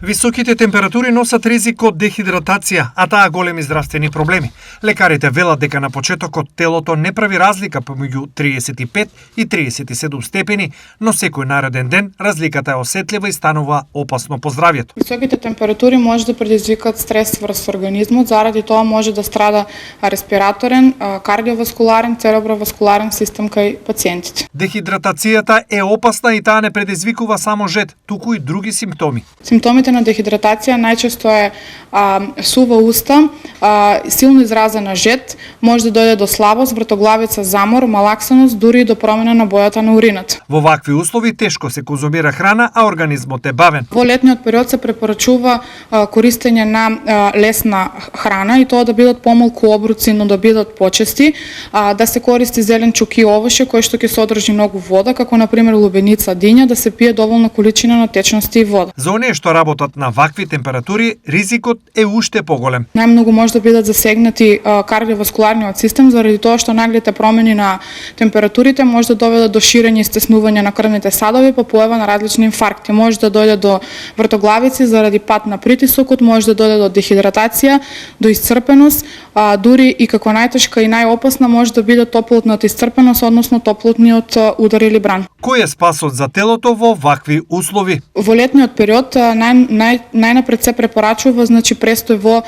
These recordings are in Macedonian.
Високите температури носат ризик од дехидратација, а таа големи здравствени проблеми. Лекарите велат дека на почетокот телото не прави разлика помеѓу 35 и 37 степени, но секој нареден ден разликата е осетлива и станува опасно по здравјето. Високите температури може да предизвикат стрес врз организмот, заради тоа може да страда респираторен, кардиоваскуларен, цереброваскуларен систем кај пациентите. Дехидратацијата е опасна и таа не предизвикува само жет, туку и други симптоми. Симптомите на дехидратација најчесто е сува уста, силно изразена жет, може да дојде до слабост, вртоглавица, замор, малаксаност, дури и до промена на бојата на урината. Во вакви услови тешко се конзумира храна, а организмот е бавен. Во летниот период се препорачува користење на лесна храна и тоа да бидат помалку обруци, но да бидат почести, да се користи зеленчук и овошје кој што ќе содржи многу вода, како на пример лубеница, диња, да се пие доволна количина на течности и вода. За оние што работат на вакви температури, ризикот е уште поголем. Најмногу може да бидат засегнати кардиоваскуларниот систем заради тоа што наглите промени на температурите може да доведат до ширење и стеснување на крвните садови по појава на различни инфаркти. Може да дојде до вртоглавици заради пад на притисокот, може да дојде до дехидратација, до исцрпеност, дури и како најтешка и најопасна може да биде топлотната исцрпеност, односно топлотниот удар или бран. Кој е спасот за телото во вакви услови? Во летниот период најнапред се препорачува престој во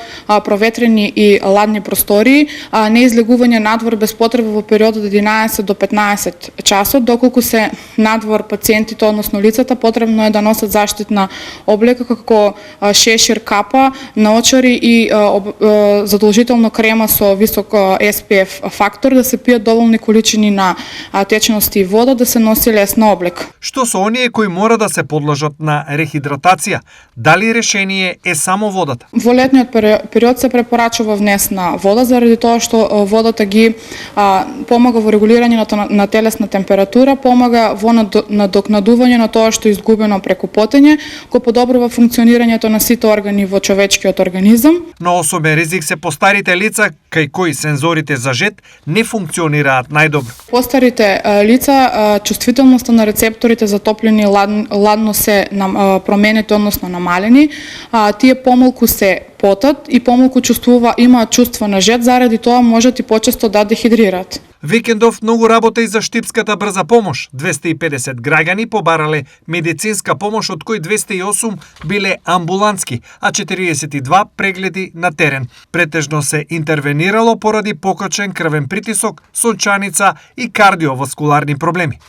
проветрени и ладни простории, не излегување надвор без потреба во период од 11 до 15 часот, доколку се надвор пациентите, односно лицата, потребно е да носат заштитна облека како шешир, капа, наочари и задолжително крема со висок SPF фактор, да се пијат доволни количини на течности и вода, да се носи лесна облека. Што со оние кои мора да се подложат на рехидратација? Дали решение е само водата? Во летниот период се препорачува внес на вода, заради тоа што водата ги помага во регулирањето на телесна температура, помага во надокнадување на тоа што е изгубено преку потење, кој подобрува функционирањето на сите органи во човечкиот организам. Но особен ризик се постарите лица, кај кои сензорите за жет не функционираат најдобро. Постарите лица, чувствителноста на рецепторите за топлина и ладно се променети, односно намалени, тие помалку се потат и помалку имаат чувство на жет, заради тоа можат и почесто да дехидрираат. Викендов многу работа и за Штипската брза помош. 250 граѓани побарале медицинска помош, од кои 208 биле амбулантски, а 42 прегледи на терен. Претежно се интервенирало поради покачен крвен притисок, сончаница и кардиоваскуларни проблеми.